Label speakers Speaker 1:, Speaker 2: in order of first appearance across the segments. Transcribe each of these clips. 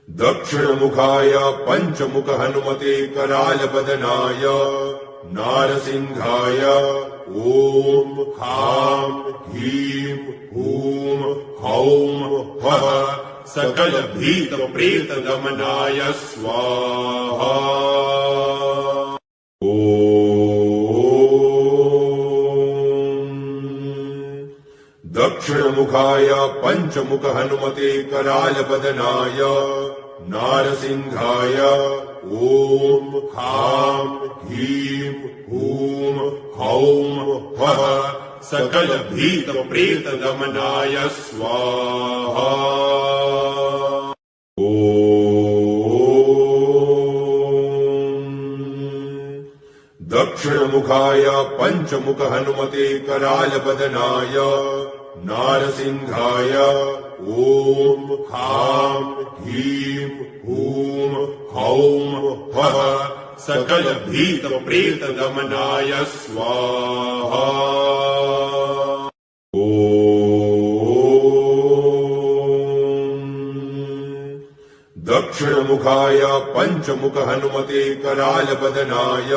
Speaker 1: दक्षिणमुखाय पंचमुख हनुमते करालबदनाय नारसिंहाय ओम हां ह्रीं हूं हौं फः सकल भीत प्रेत दमनाय स्वाहा। दक्षिणमुखाय पंचमुख हनुमते करालबदनाय नारसिंहाय ओम हां ह्रीं हूं हौं फः सकल भीत प्रेत दमनाय स्वाहा। दक्षिणमुखाय पंचमुख हनुमते करालबदनाय नारसिंहाय ओम हां ह्रीं हूं हौं फः सकल भीत प्रेत दमनाय स्वाहा। दक्षिणमुखाय पंचमुख हनुमते करालबदनाय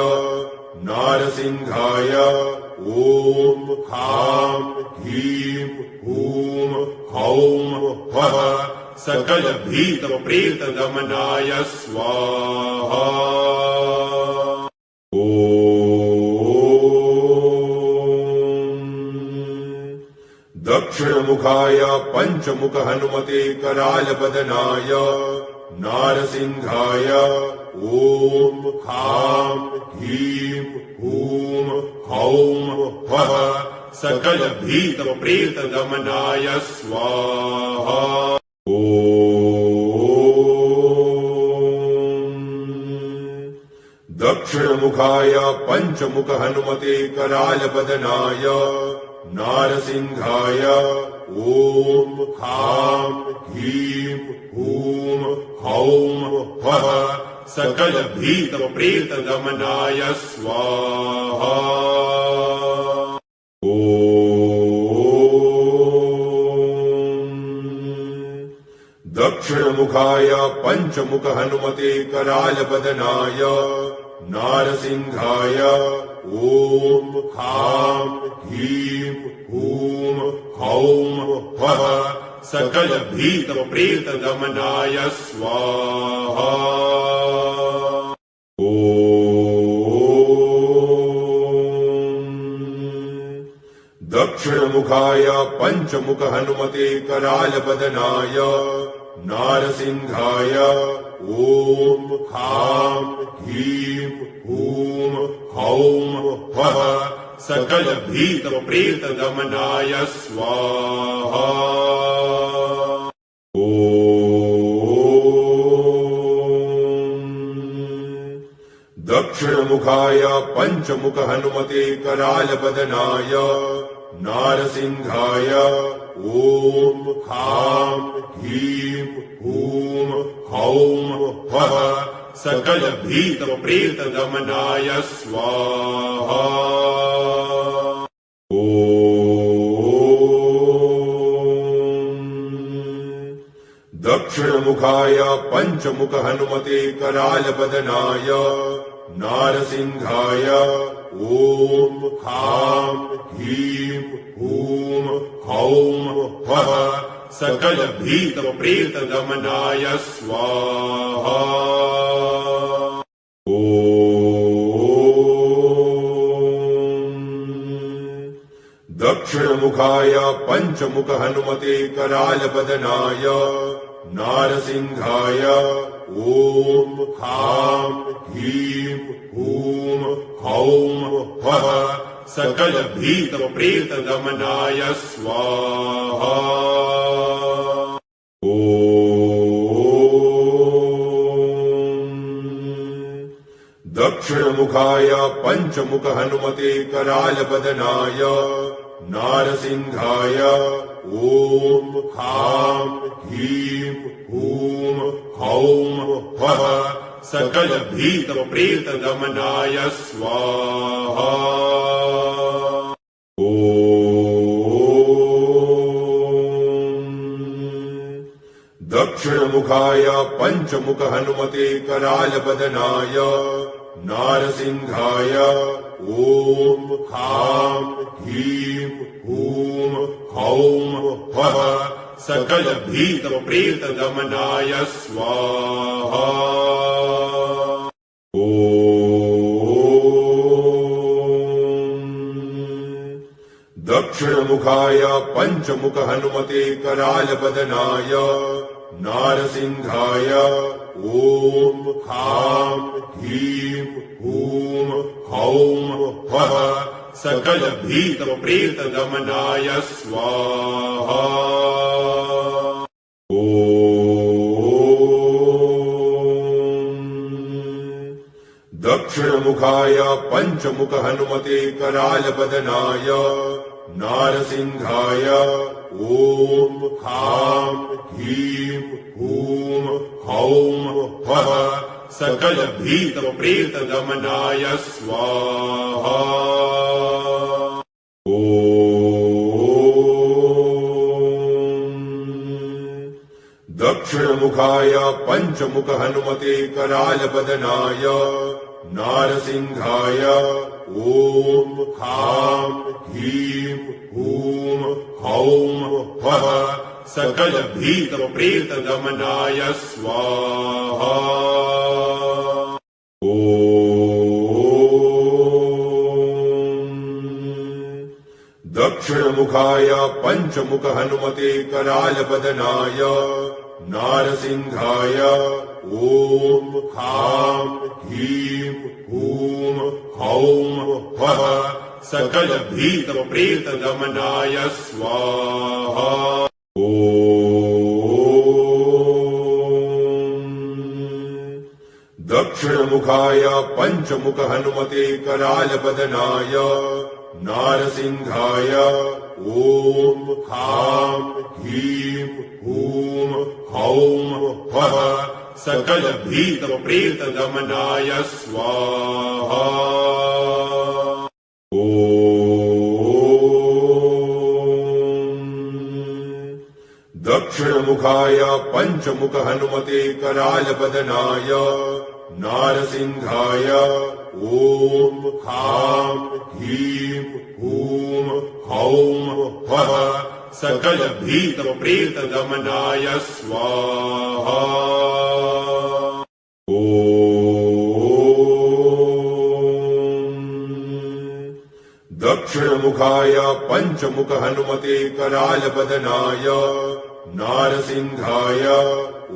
Speaker 1: नारसिंहाय ओम हां ह्रीं हूं हौं फः सकल भीत प्रेत दमनाय स्वाहा। दक्षिणमुखाय पंचमुख हनुमते करालबदनाय नारसिंहाय ओम हां ह्रीं हूं हौं फः सकल भीत प्रेत दमनाय स्वाहा। दक्षिणमुखाय पंचमुख हनुमते करालबदनाय नारसिंहाय ओम हां ह्रीं हूं हौं फः सकल भीत प्रेत दमनाय स्वाहा। दक्षिणमुखाय पंचमुख हनुमते करालबदनाय नारसिंहाय ओम हां ह्रीं हूं हौं फः सकल भीत प्रेत दमनाय स्वाहा। दक्षिणमुखाय पंचमुख हनुमते करालबदनाय नारसिंहाय ओम हां ह्रीं हूं हौं फः सकल भीत प्रेत दमनाय स्वाहा। दक्षिणमुखाय पंचमुख हनुमते करालबदनाय नारसिंहाय ओम हां ह्रीं हूं हौं फः सकल भीत प्रेत दमनाय स्वाहा। दक्षिणमुखाय पंचमुख हनुमते करालबदनाय नारसिंहाय ओम हां ह्रीं हूं हौं फः सकल भीत प्रेत दमनाय स्वाहा। दक्षिणमुखाय पंचमुख हनुमते करालबदनाय नारसिंहाय ओम हां ह्रीं हूं हौं फः सकल भीत प्रेत दमनाय स्वाहा। दक्षिणमुखाय पंचमुख हनुमते करालबदनाय नारसिंहाय ओम हां ह्रीं हूं हौं फः सकल भीत प्रेत दमनाय स्वाहा। दक्षिणमुखाय पञ्चमुख हनुमते करालबदनाय नारसिंहाय ॐ ह्रां ह्रीं हूं हौं हः सकलभीतप्रेतदमनाय स्वाहा। ॐ दक्षिणमुखाय पञ्चमुख हनुमते करालबदनाय नारसिंहाय ॐ ह्रां ह्रीं हूं हौं हः सकलभीतप्रेतदमनाय स्वाहा। ॐ दक्षिणमुखाय पञ्चमुख हनुमते करालबदनाय नारसिंहाय ॐ ह्रां ह्रीं हूं हौं हः सकलभीतप्रेतदमनाय स्वाहा। ॐ दक्षिणमुखाय पञ्चमुख हनुमते करालबदनाय नारसिंहाय ॐ ह्रां ह्रीं हूं हौं हः सकलभीतप्रेतदमनाय स्वाहा। ॐ दक्षिणमुखाय पञ्चमुख हनुमते करालबदनाय नारसिंहाय ॐ ह्रां ह्रीं हूं हौं हः सकलभीतप्रेतदमनाय स्वाहा। ॐ दक्षिणमुखाय पञ्चमुख हनुमते करालबदनाय नारसिंहाय ॐ ह्रां ह्रीं हूं हौं हः सकलभीतप्रेतदमनाय स्वाहा। ॐ दक्षिणमुखाय पञ्चमुख हनुमते करालबदनाय नारसिंहाय ॐ ह्रां ह्रीं हूं हौं हः सकलभीतप्रेतदमनाय स्वाहा। ॐ दक्षिणमुखाय पञ्चमुख हनुमते करालबदनाय नारसिंहाय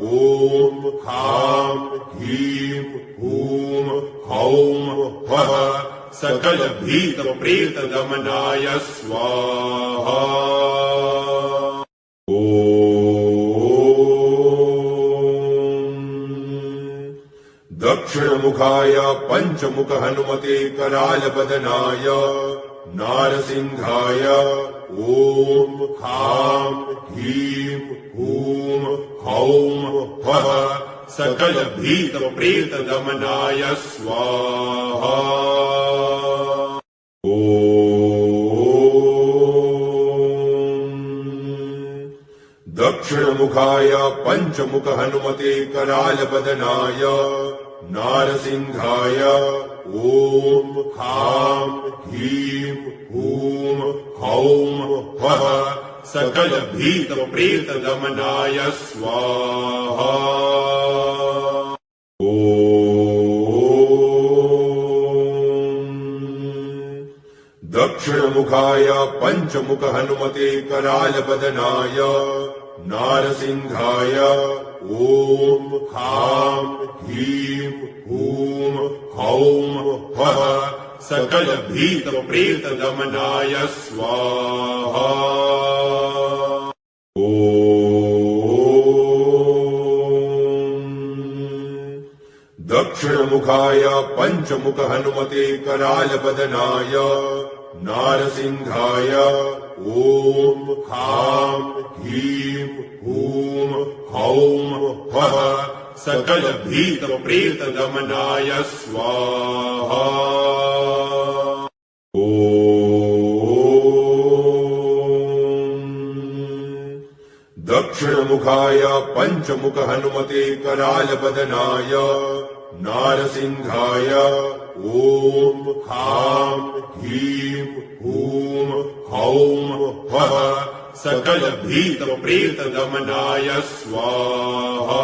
Speaker 1: ॐ ह्रां ह्रीं हूं हौं हः सकलभीतप्रेतदमनाय स्वाहा। ॐ दक्षिणमुखाय पञ्चमुख हनुमते करालबदनाय नारसिंहाय ॐ ह्रां ह्रीं हूं हौं हः सकलभीतप्रेतदमनाय स्वाहा। ॐ दक्षिणमुखाय पञ्चमुख हनुमते करालबदनाय नारसिंहाय ॐ ह्रां ह्रीं हूं हौं हः सकलभीतप्रेतदमनाय स्वाहा। ॐ दक्षिणमुखाय पञ्चमुख हनुमते करालबदनाय नारसिंहाय ॐ ह्रां ह्रीं हूं हौं हः सकलभीतप्रेतदमनाय स्वाहा। ॐ दक्षिणमुखाय पञ्चमुख हनुमते करालबदनाय नारसिंहाय ॐ ह्रां ह्रीं हूं हौं हः सकलभीतप्रेतदमनाय स्वाहा। ॐ दक्षिणमुखाय पञ्चमुख हनुमते करालबदनाय नारसिंहाय ॐ हां ह्रीं हूं हौं हः सकल भीत प्रेत दमनाय स्वाहा।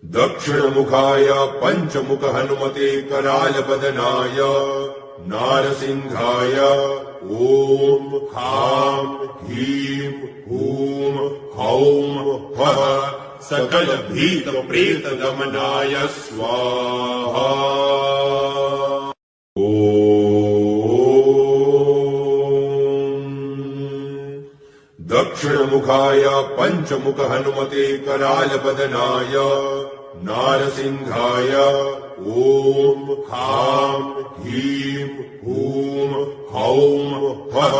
Speaker 1: दक्षिणमुखाय पञ्चमुख हनुमते करालबदनाय नारसिंहाय ॐ हां ह्रीं हूं हौं हः सकल भीत प्रेत दमनाय स्वाहा। दक्षिणमुखाय पञ्चमुख हनुमते करालबदनाय नारसिंहाय ॐ हां ह्रीं हूं हौं हः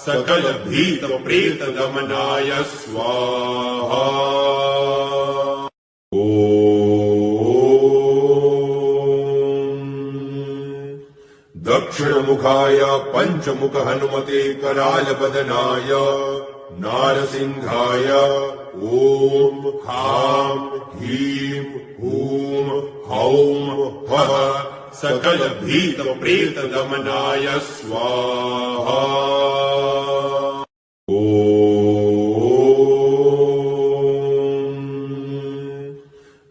Speaker 1: सकल भीत प्रेत दमनाय स्वाहा। दक्षिणमुखाय पञ्चमुख हनुमते करालबदनाय नारसिंहाय ॐ हां ह्रीं हूं हौं हः सकल भीत प्रेत दमनाय स्वाहा।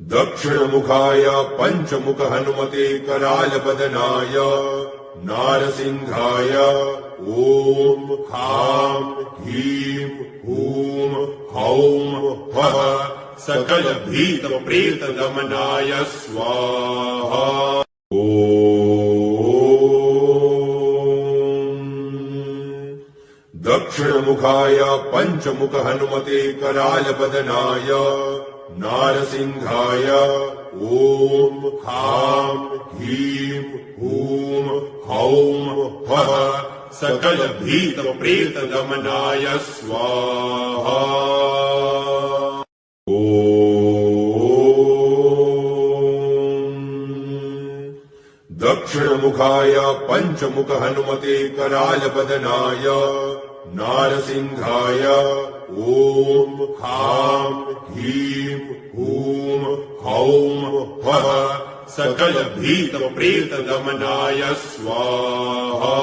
Speaker 1: दक्षिणमुखाय पञ्चमुख हनुमते करालबदनाय नारसिंहाय ॐ हां ह्रीं हूं हौं हः सकल भीत प्रेत दमनाय स्वाहा। दक्षिणमुखाय पञ्चमुख हनुमते करालबदनाय नारसिंहाय ॐ हां ह्रीं हूं हौं हः सकल भीत प्रेत दमनाय स्वाहा। दक्षिणमुखाय पञ्चमुख हनुमते करालबदनाय नारसिंहाय ॐ हां ह्रीं हूं हौं हः सकल भीत प्रेत दमनाय स्वाहा।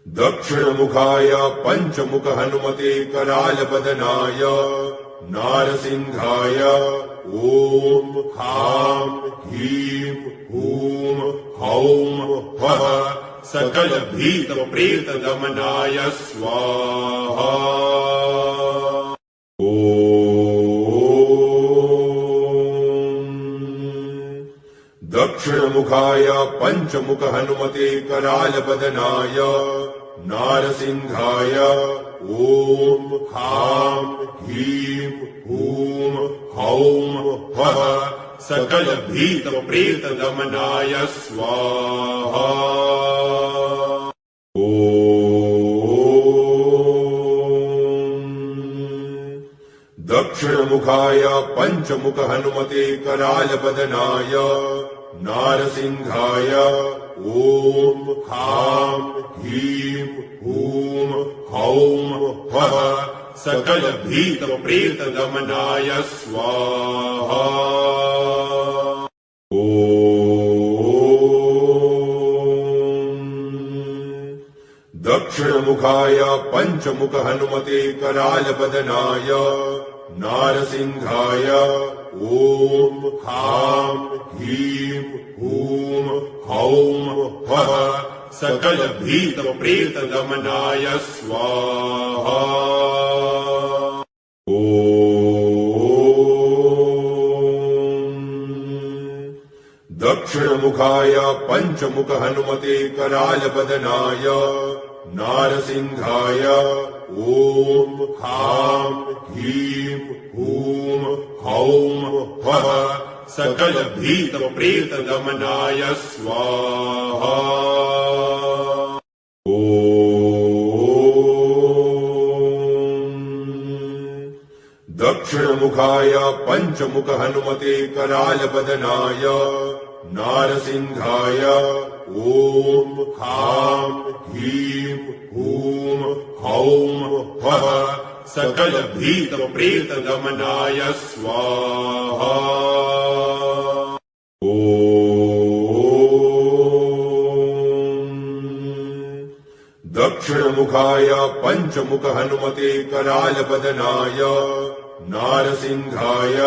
Speaker 1: दक्षिणमुखाय पञ्चमुख हनुमते करालबदनाय नारसिंहाय ॐ हां ह्रीं हूं हौं हः सकल भीत प्रेत दमनाय स्वाहा। दक्षिणमुखाय पञ्चमुख हनुमते करालबदनाय नारसिंहाय ॐ हां ह्रीं हूं हौं हः सकल भीत प्रेत दमनाय स्वाहा। दक्षिणमुखाय पञ्चमुख हनुमते करालबदनाय नारसिंहाय ॐ हां ह्रीं हूं हौं हः सकल भीत प्रेत दमनाय स्वाहा। दक्षिणमुखाय पञ्चमुख हनुमते करालबदनाय नारसिंहाय ॐ हां ह्रीं हूं हौं हः सकल भीत प्रेत दमनाय स्वाहा। दक्षिणमुखाय पञ्चमुख हनुमते करालबदनाय नारसिंहाय ॐ हां ह्रीं हूं हौं हः सकल भीत प्रेत दमनाय स्वाहा। दक्षिणमुखाय पञ्चमुख हनुमते करालबदनाय नारसिंहाय ॐ खां ह्रीं हूं हौं फः सकल भीत प्रेत दमनाय स्वाहा। दक्षिणमुखाय पञ्चमुख हनुमते करालबदनाय नारसिंहाय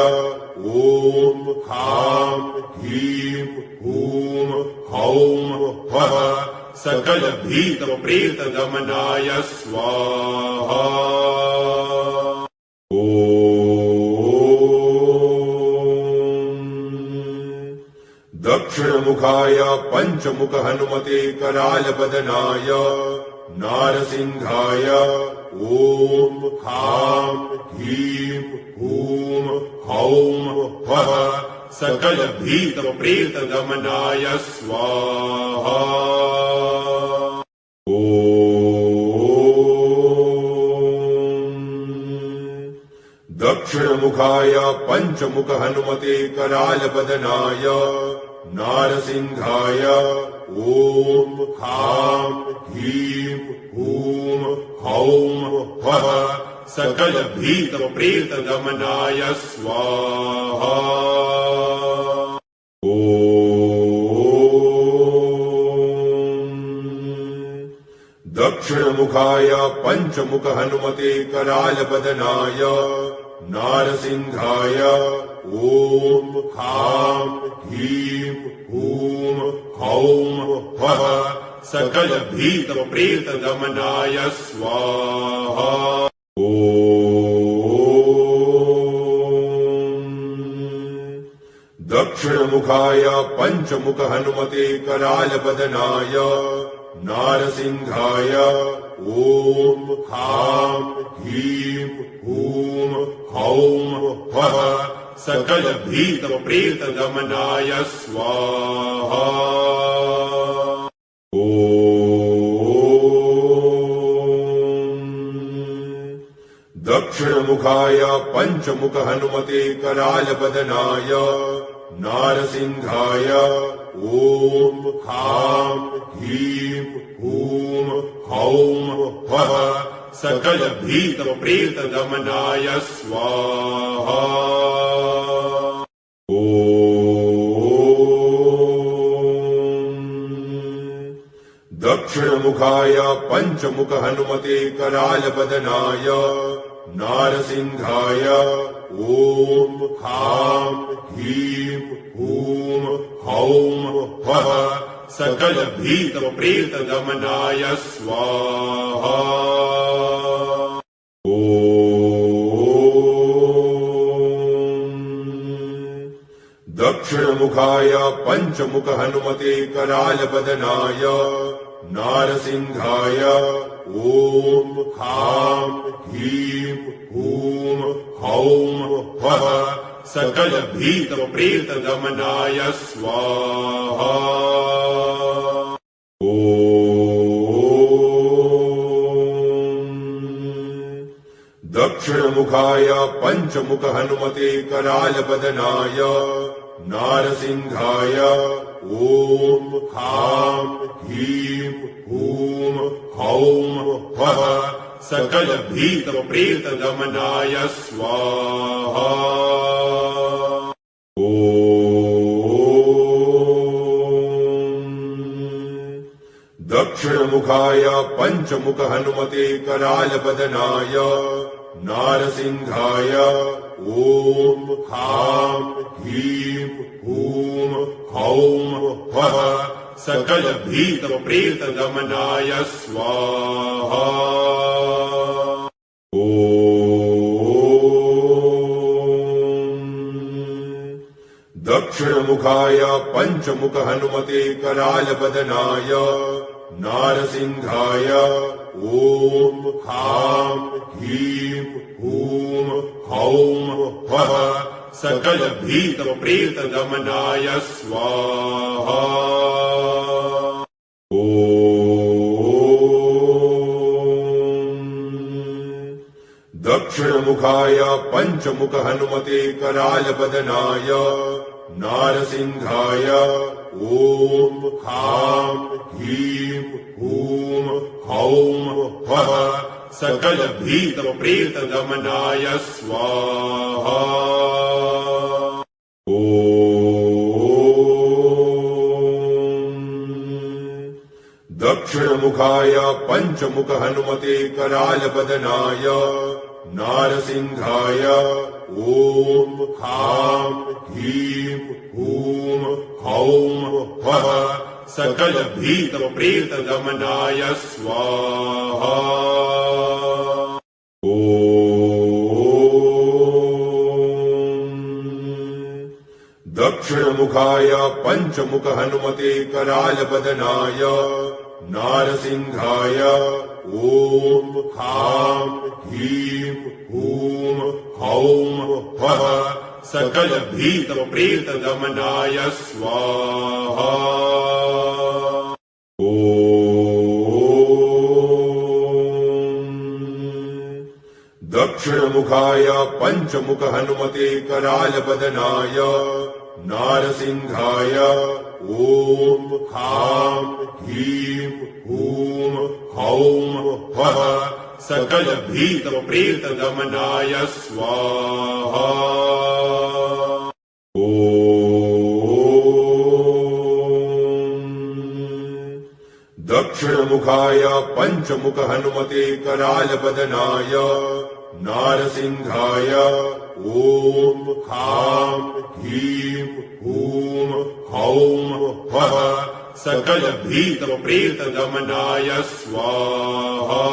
Speaker 1: ॐ खां ह्रीं हूं हौं फः सकल भीत प्रेत दमनाय स्वाहा। दक्षिणमुखाय पञ्चमुख हनुमते करालबदनाय नारसिंहाय ॐ खां ह्रीं हूं हौं फः सकल भीत प्रेत दमनाय स्वाहा। दक्षिणमुखाय पञ्चमुख हनुमते करालबदनाय नारसिंहाय ॐ खां ह्रीं हूं हौं फः सकल भीत प्रेत दमनाय स्वाहा। दक्षिणमुखाय पञ्चमुख हनुमते करालबदनाय नारसिंहाय ॐ खां ह्रीं हूं हौं फः सकल भीत प्रेत दमनाय स्वाहा। दक्षिणमुखाय पञ्चमुख हनुमते करालबदनाय नारसिंहाय ॐ खां ह्रीं हूं हौं फः सकल भीत प्रेत दमनाय स्वाहा। दक्षिणमुखाय पञ्चमुख हनुमते करालबदनाय नारसिंहाय ॐ खां ह्रीं हूं हौं फः सकल भीत प्रेत दमनाय स्वाहा। दक्षिणमुखाय पञ्चमुख हनुमते करालबदनाय नारसिंहाय ॐ खां ह्रीं हूं हौं फः सकल भीत प्रेत दमनाय स्वाहा। दक्षिणमुखाय पञ्चमुख हनुमते करालबदनाय नारसिंहाय ॐ खां ह्रीं हूं हौं फः सकल भीत प्रेत दमनाय स्वाहा। दक्षिणमुखाय पञ्चमुख हनुमते करालबदनाय नारसिंहाय ॐ खां ह्रीं हूं हौं फः सकल भीत प्रेत दमनाय स्वाहा। दक्षिणमुखाय पञ्चमुख हनुमते करालबदनाय नारसिंहाय ॐ खां ह्रीं हूं हौं फः सकल भीत प्रेत दमनाय स्वाहा। दक्षिणमुखाय पञ्चमुख हनुमते करालबदनाय नारसिंहाय ॐ खां ह्रीं हूं हौं फः सकल भीत प्रेत दमनाय स्वाहा। दक्षिणमुखाय पंचमुख हनुमते कराल बदनाय नारसिंहाय ओम ह्रां ह्रीं हूं हौं फः सकल भीत प्रेत दमनाय स्वाहा। दक्षिणमुखाय पंचमुख हनुमते कराल बदनाय नारसिंहाय ओम ह्रां ह्रीं हूं हौं फः सकल भीत प्रेत दमनाय स्वाहा। दक्षिणमुखाय पंचमुख हनुमते कराल बदनाय नारसिंहाय ओम ह्रां ह्रीं हूं हौं फः सकल भीत प्रेत दमनाय स्वाहा। दक्षिणमुखाय पंचमुख हनुमते कराल बदनाय नारसिंहाय ओम ह्रां ह्रीं हूं हौं फः सकल भीत प्रेत दमनाय स्वाहा। दक्षिणमुखाय पंचमुख हनुमते कराल बदनाय नारसिंहाय ओम ह्रां ह्रीं हूं हौं फः सकल भीत प्रेत दमनाय स्वाहा।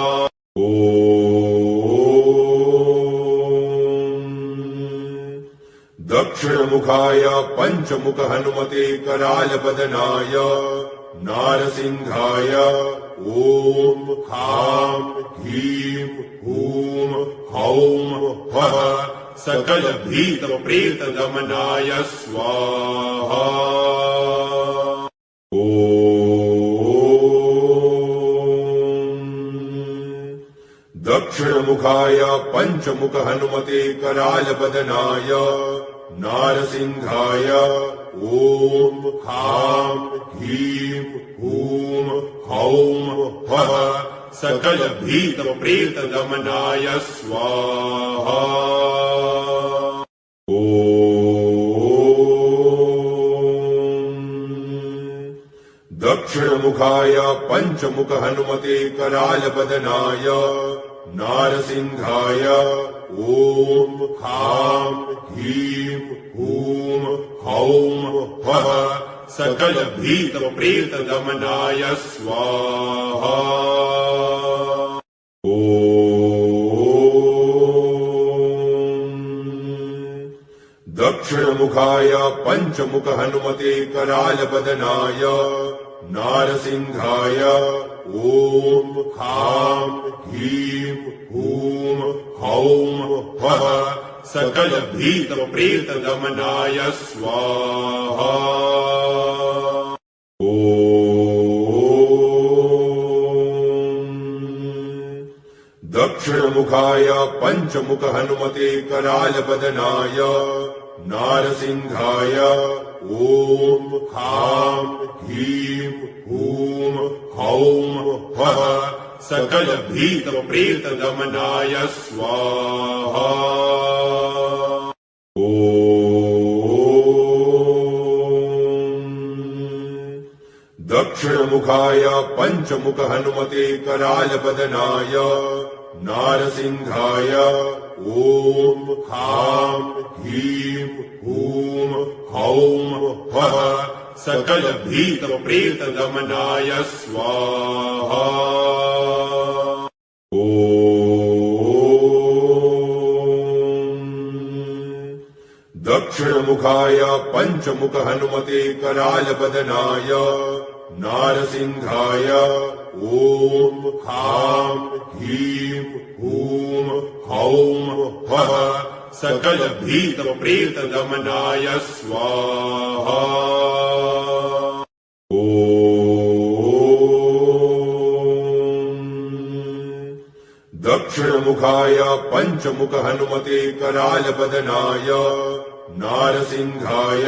Speaker 1: दक्षिणमुखाय पंचमुख हनुमते कराल बदनाय नारसिंहाय ओम ह्रां ह्रीं हूं हौं फः सकल भीत प्रेत दमनाय स्वाहा। दक्षिणमुखाय पंचमुख हनुमते कराल बदनाय नारसिंहाय ओम ह्रां ह्रीं हूं हौं फः सकल भीत प्रेत दमनाय स्वाहा। दक्षिणमुखाय पंचमुख हनुमते कराल बदनाय नारसिंहाय ओम ह्रां ह्रीं हूं हौं फः सकल भीत प्रेत दमनाय स्वाहा। दक्षिणमुखाय पंचमुख हनुमते कराल बदनाय नारसिंहाय ओम ह्रां ह्रीं हूं हौं फः सकल भीत प्रेत दमनाय स्वाहा। दक्षिणमुखाय पंचमुख हनुमते कराल बदनाय नारसिंहाय ओम ह्रां ह्रीं हूं हौं फः सकल भीत प्रेत दमनाय स्वाहा। दक्षिणमुखाय पंचमुख हनुमते कराल बदनाय नारसिंहाय ओम ह्रां ह्रीं हूं हौं फः सकल भीत प्रेत दमनाय स्वाहा। दक्षिणमुखाय पंचमुख हनुमते कराल बदनाय नारसिंहाय ओम ह्रां ह्रीं हूं हौं फः सकल भीत प्रेत दमनाय स्वाहा। दक्षिणमुखाय पञ्चमुख हनुमते करालपदनाय नारसिंहाय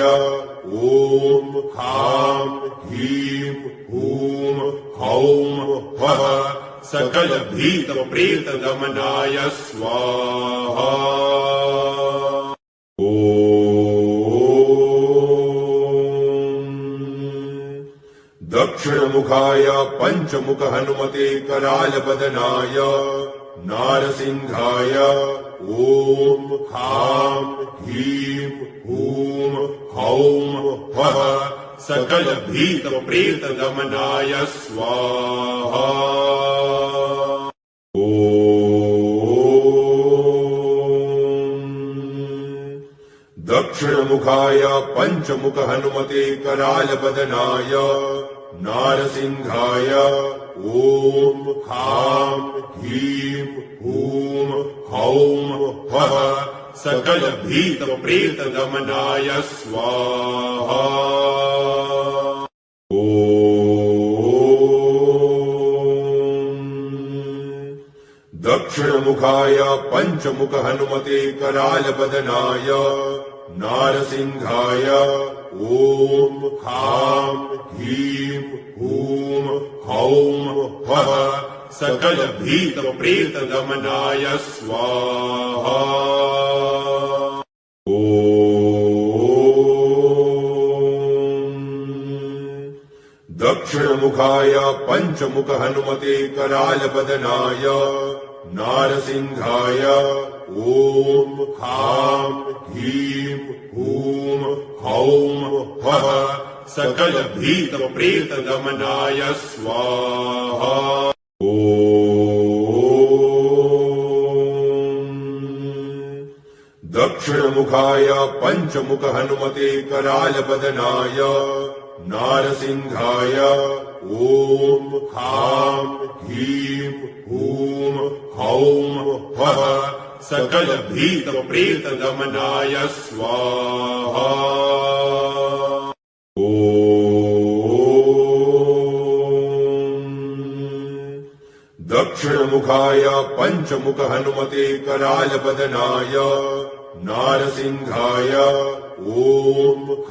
Speaker 1: ॐ हां ह्रीं हूं हौं फः सकलभीतप्रेतदमनाय स्वाहा। दक्षिणमुखाय पञ्चमुख हनुमते करालपदनाय नारसिंहाय ॐ हां ह्रीं हूं हौं फः सकलभीतप्रेतदमनाय स्वाहा। दक्षिणमुखाय पञ्चमुख हनुमते करालपदनाय नारसिंहाय ॐ हां ह्रीं हूं हौं फः सकलभीतप्रेतदमनाय स्वाहा। दक्षिणमुखाय पञ्चमुख हनुमते करालपदनाय नारसिंहाय ॐ हां ह्रीं हूं हौं फः सकलभीतप्रेतदमनाय स्वाहा। दक्षिणमुखाय पञ्चमुख हनुमते करालपदनाय नारसिंहाय ॐ हां ह्रीं हूं हौं फः सकलभीतप्रेतदमनाय स्वाहा। दक्षिणमुखाय पञ्चमुख हनुमते करालपदनाय नारसिंहाय ॐ हां ह्रीं हूं हौं फः सकलभीतप्रेतदमनाय स्वाहा। दक्षिणमुखाय पञ्चमुख हनुमते करालपदनाय नारसिंहाय ॐ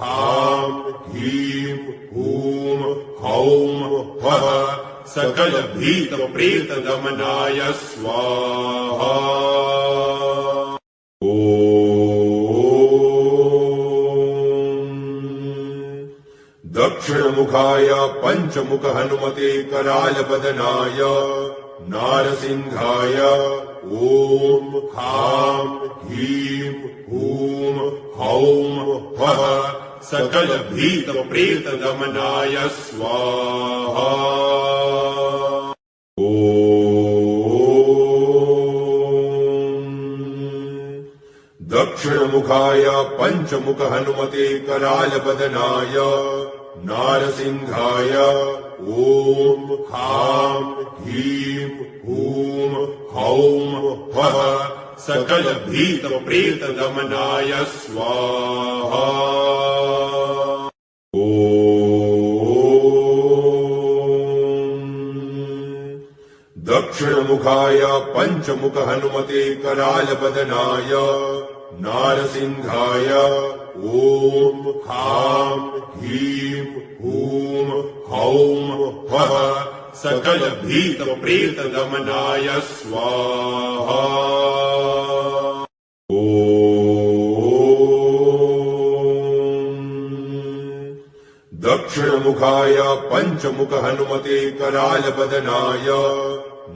Speaker 1: हां ह्रीं हूं हौं फः सकलभीतप्रेतदमनाय स्वाहा। दक्षिणमुखाय पञ्चमुख हनुमते करालपदनाय नारसिंहाय ॐ हां ह्रीं हूं हौं फः सकलभीतप्रेतदमनाय स्वाहा। दक्षिणमुखाय पञ्चमुख हनुमते करालपदनाय नारसिंहाय ॐ हां ह्रीं हूं हौं फः सकलभीतप्रेतदमनाय स्वाहा। दक्षिणमुखाय पञ्चमुख हनुमते करालपदनाय नारसिंहाय ॐ हां ह्रीं हूं हौं फः सकलभीतप्रेतदमनाय स्वाहा। दक्षिणमुखाय पञ्चमुख हनुमते करालपदनाय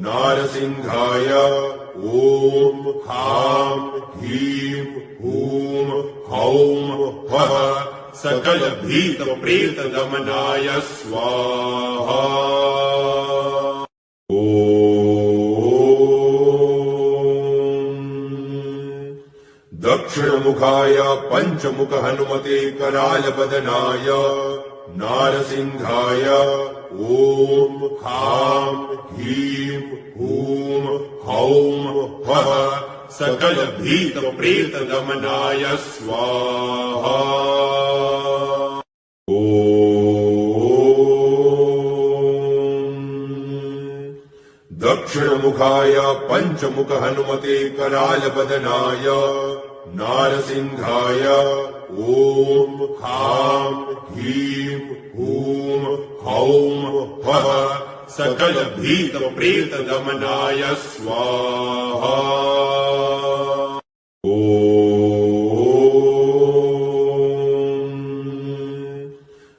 Speaker 1: नारसिंहाय ॐ हां ह्रीं हूं हौं फः सकलभीतप्रेतदमनाय स्वाहा। दक्षिणमुखाय पञ्चमुख हनुमते करालपदनाय नारसिंहाय ॐ हां ह्रीं हूं हौं फः सकलभीतप्रेतदमनाय स्वाहा। दक्षिणमुखाय पञ्चमुख हनुमते करालबदनाय नारसिंहाय ॐ हां ह्रीं हूं हौं फः सकल भीत प्रेत दमनाय स्वाहा।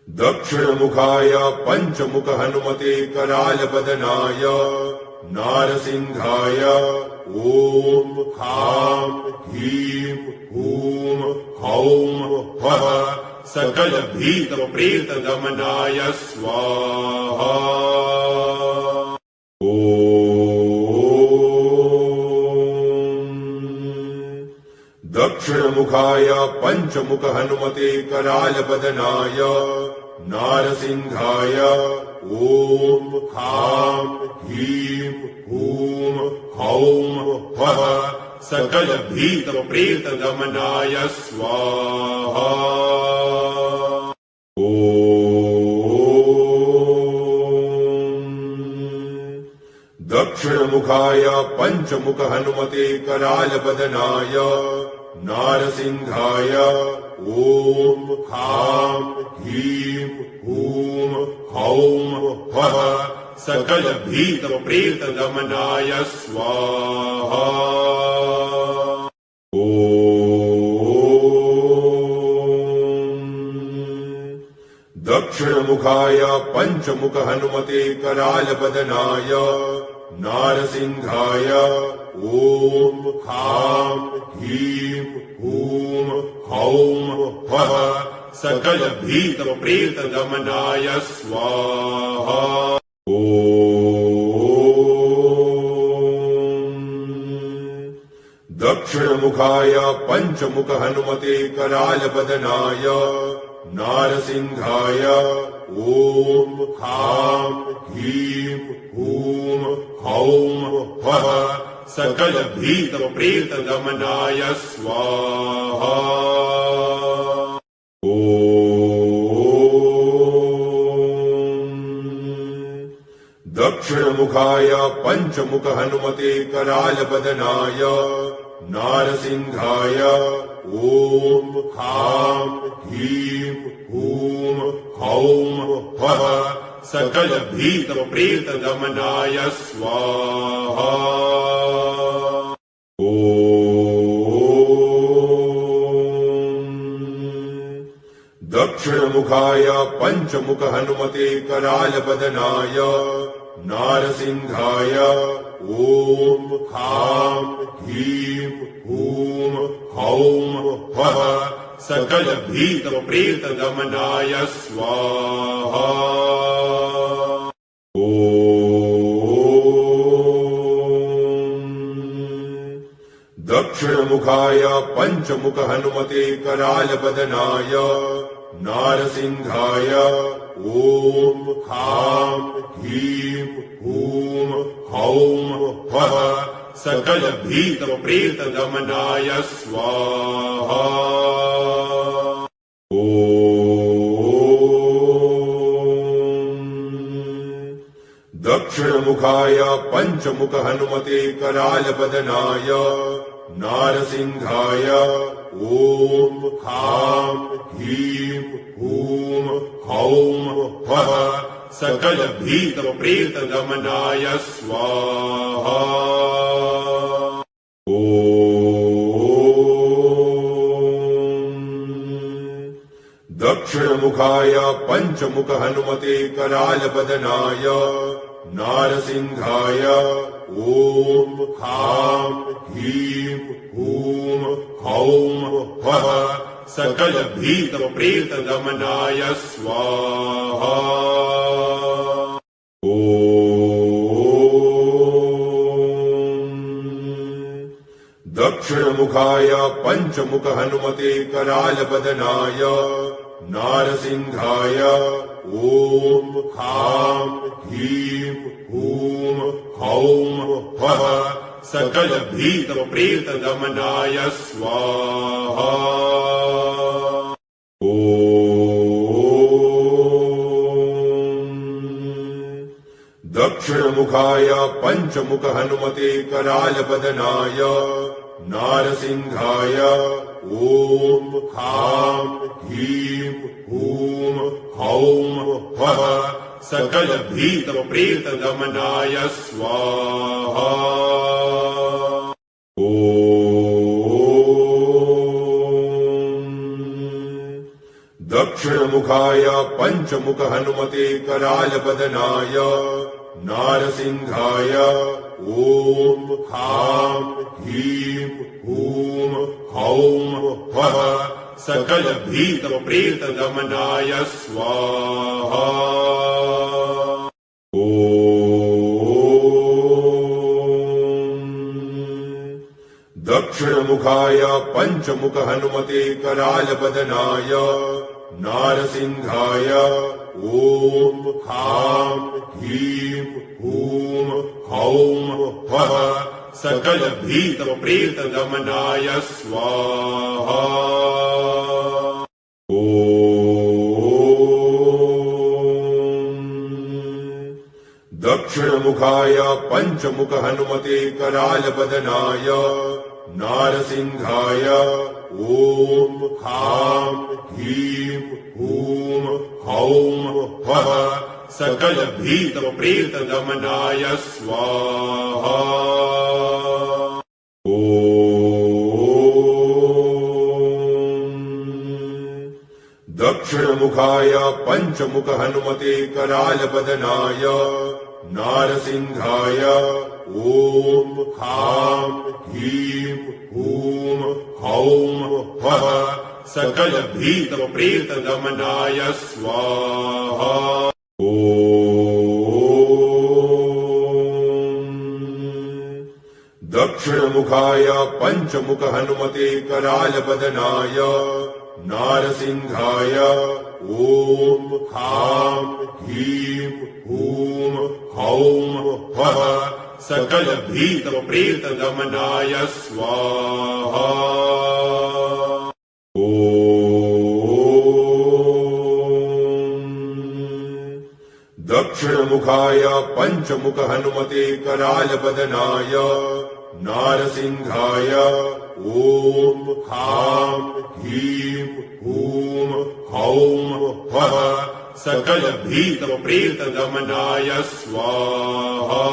Speaker 1: दक्षिणमुखाय पञ्चमुख हनुमते करालबदनाय नारसिंहाय ॐ हां ह्रीं हूं हौं फः सकल भीत प्रेत दमनाय स्वाहा। दक्षिणमुखाय पञ्चमुख हनुमते करालबदनाय नारसिंहाय ॐ हां ह्रीं हूं हौं फः सकल भीत प्रेत दमनाय स्वाहा। दक्षिणमुखाय पञ्चमुख हनुमते करालबदनाय नारसिंहाय ॐ हां ह्रीं हूं हौं फः सकल भीत प्रेत दमनाय स्वाहा। दक्षिणमुखाय पञ्चमुख हनुमते करालबदनाय नारसिंहाय ॐ हां ह्रीं हूं हौं फः सकल भीत प्रेत दमनाय स्वाहा। दक्षिणमुखाय पञ्चमुख हनुमते करालबदनाय नारसिंहाय ॐ हां ह्रीं हूं हौं फः सकल भीत प्रेत दमनाय स्वाहा। दक्षिणमुखाय पञ्चमुख हनुमते करालबदनाय नारसिंहाय ॐ हां ह्रीं हूं हौं फः सकल भीत प्रेत दमनाय स्वाहा। दक्षिणमुखाय पञ्चमुख हनुमते करालबदनाय नारसिंहाय ॐ हां ह्रीं हूं हौं फः सकल भीत प्रेत दमनाय स्वाहा। दक्षिणमुखाय पञ्चमुख हनुमते करालबदनाय नारसिंहाय ॐ हां ह्रीं हूं हौं फः सकल भीत प्रेत दमनाय स्वाहा। दक्षिणमुखाय पञ्चमुख हनुमते करालबदनाय नारसिंहाय ॐ हां ह्रीं हूं हौं फः सकल भीत प्रेत दमनाय स्वाहा। दक्षिणमुखाय पञ्चमुख हनुमते करालबदनाय नारसिंहाय ॐ हां ह्रीं हूं हौं फः सकल भीत प्रेत दमनाय स्वाहा। दक्षिणमुखाय पञ्चमुख हनुमते करालबदनाय नारसिंहाय ॐ हां ह्रीं हूं हौं फः सकल भीत प्रेत दमनाय स्वाहा। दक्षिणमुखाय दक्षिणमुखाय पञ्चमुख हनुमते करालबदनाय नारसिंहाय ॐ खां ह्रीं हूं हौं फः सकलभीतप्रेतदमनाय स्वाहा। दक्षिणमुखाय पञ्चमुख हनुमते करालबदनाय नारसिंहाय ॐ खां ह्रीं हूं हौं फः सकलभीतप्रेतदमनाय स्वाहा। दक्षिणमुखाय पञ्चमुख हनुमते करालबदनाय नारसिंहाय ॐ खां ह्रीं हूं हौं फः सकलभीतप्रेतदमनाय स्वाहा। दक्षिणमुखाय पञ्चमुख हनुमते करालबदनाय नारसिंहाय ॐ खां ह्रीं हूं हौं फः सकलभीतप्रेतदमनाय स्वाहा। दक्षिणमुखाय पञ्चमुख हनुमते करालबदनाय नारसिंहाय ॐ खां ह्रीं हूं हौं फः सकलभीतप्रेतदमनाय स्वाहा। दक्षिणमुखाय पञ्चमुख हनुमते करालबदनाय नारसिंहाय ॐ खां ह्रीं हूं हौं फः सकलभीतप्रेतदमनाय स्वाहा। दक्षिणमुखाय पञ्चमुख हनुमते करालबदनाय नारसिंहाय ॐ खां ह्रीं हूं हौं फः सकलभीतप्रेतदमनाय स्वाहा।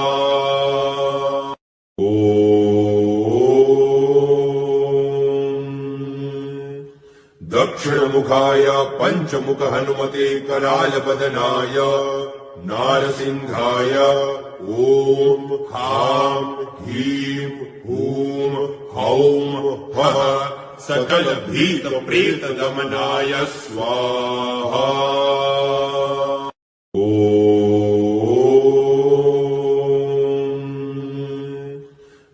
Speaker 1: दक्षिणमुखाय पञ्चमुख हनुमते करालबदनाय नारसिंहाय ॐ खां ह्रीं हूं हौं फः सकलभीतप्रेतदमनाय स्वाहा।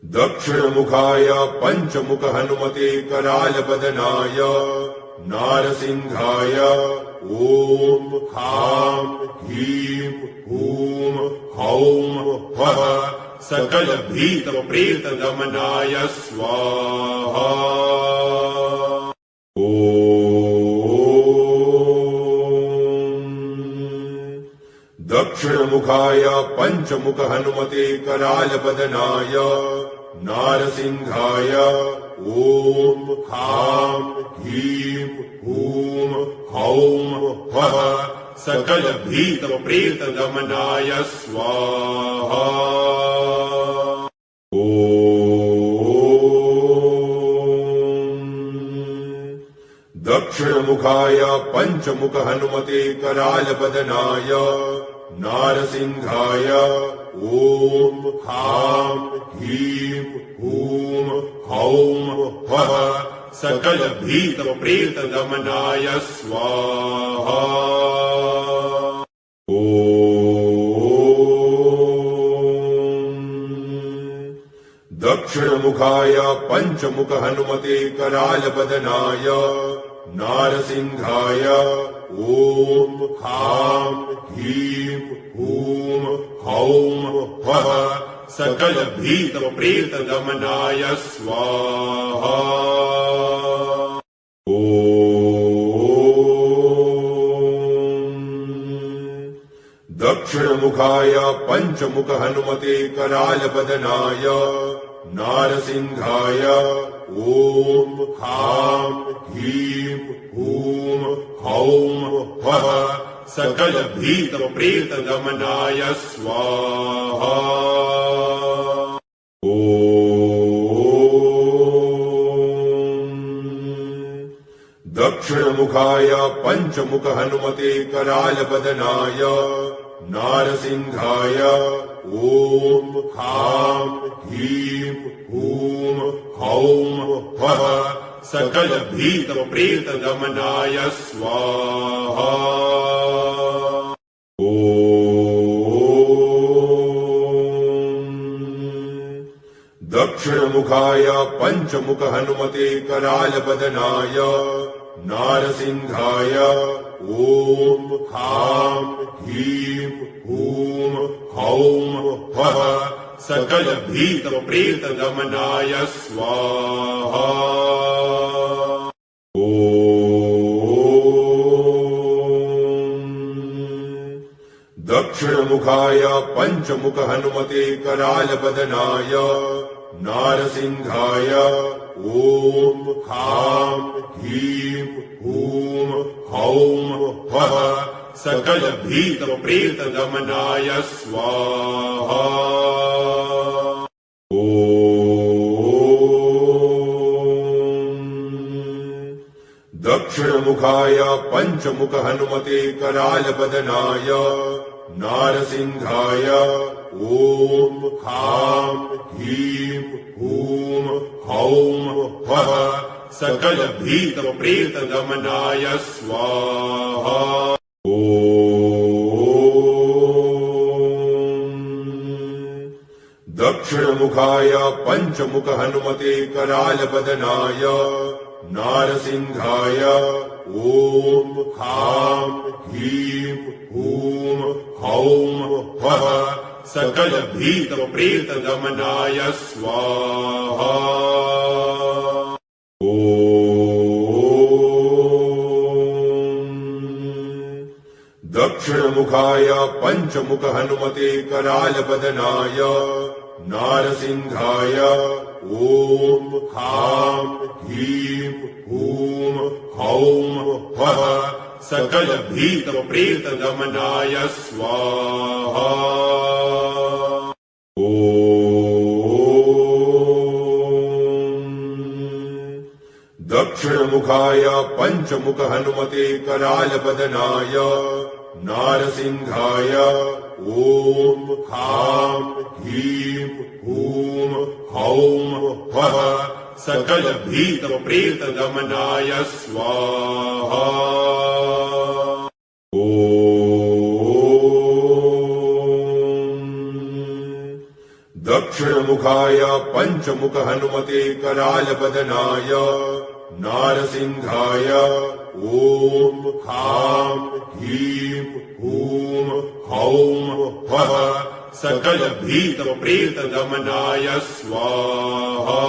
Speaker 1: दक्षिणमुखाय पञ्चमुख हनुमते करालबदनाय नारसिंहाय ॐ खां ह्रीं हूं हौं फः सकलभीतप्रेतदमनाय स्वाहा। दक्षिणमुखाय पञ्चमुख हनुमते करालबदनाय नारसिंहाय ॐ खां ह्रीं हूं हौं फः सकलभीतप्रेतदमनाय स्वाहा। दक्षिणमुखाय पञ्चमुख हनुमते करालबदनाय नारसिंहाय ॐ खां ह्रीं हूं हौं फः सकलभीतप्रेतदमनाय स्वाहा। दक्षिणमुखाय पञ्चमुख हनुमते करालबदनाय नारसिंहाय ॐ खां ह्रीं हूं हौं फः सकलभीतप्रेतदमनाय स्वाहा। दक्षिणमुखाय पञ्चमुख हनुमते करालबदनाय नारसिंहाय ॐ हां ह्रीं हूं हौं फः सकल भीत प्रेत दमनाय स्वाहा। दक्षिणमुखाय पञ्चमुख हनुमते करालबदनाय नारसिंहाय ॐ हां ह्रीं हूं हौं फः सकल भीत प्रेत दमनाय स्वाहा। दक्षिणमुखाय पञ्चमुख हनुमते करालबदनाय नारसिंहाय ॐ हां ह्रीं हूं हौं फः सकल भीत प्रेत दमनाय स्वाहा। दक्षिणमुखाय पञ्चमुख हनुमते करालबदनाय नारसिंहाय ॐ हां ह्रीं हूं हौं फः सकल भीत प्रेत दमनाय स्वाहा। दक्षिणमुखाय पञ्चमुख हनुमते करालबदनाय नारसिंहाय ॐ हां ह्रीं हूं हौं फः सकल भीत प्रेत दमनाय स्वाहा। दक्षिणमुखाय पञ्चमुख हनुमते करालबदनाय नारसिंहाय ॐ हां ह्रीं हूं हौं फः सकल भीत प्रेत दमनाय स्वाहा। दक्षिणमुखाय पञ्चमुख हनुमते करालबदनाय नारसिंहाय ॐ हां ह्रीं हूं हौं फः सकल भीत प्रेत दमनाय स्वाहा। दक्षिणमुखाय पञ्चमुख हनुमते करालबदनाय नारसिंहाय ॐ हां ह्रीं हूं हौं फः सकल भीत प्रेत दमनाय स्वाहा। दक्षिणमुखाय पञ्चमुख हनुमते करालबदनाय नारसिंहाय ॐ हां ह्रीं हूं हौं फः सकल भीत प्रेत दमनाय स्वाहा।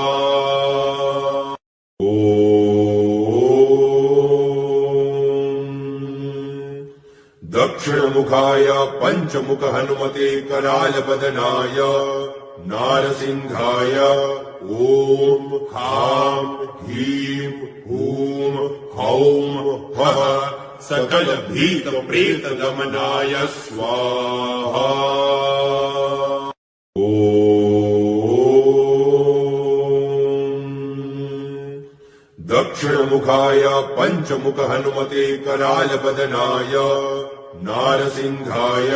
Speaker 1: दक्षिणमुखाय पञ्चमुख हनुमते करालबदनाय नारसिंहाय ॐ हां ह्रीं हूं हौं फः सकल भीत प्रेत दमनाय स्वाहा। दक्षिणमुखाय पञ्चमुख हनुमते करालबदनाय नारसिंहाय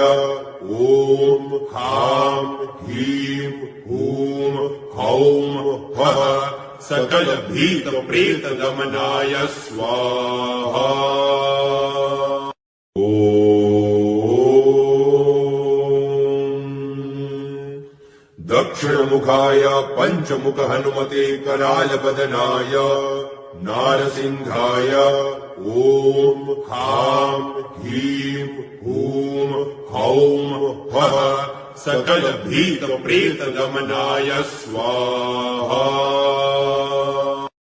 Speaker 1: ॐ हां ह्रीं हूं हौं फः सकल भीत प्रेत दमनाय स्वाहा। दक्षिणमुखाय पञ्चमुख हनुमते करालबदनाय नारसिंहाय ॐ हां ह्रीं हूं हौं फः सकल भीत प्रेत दमनाय स्वाहा।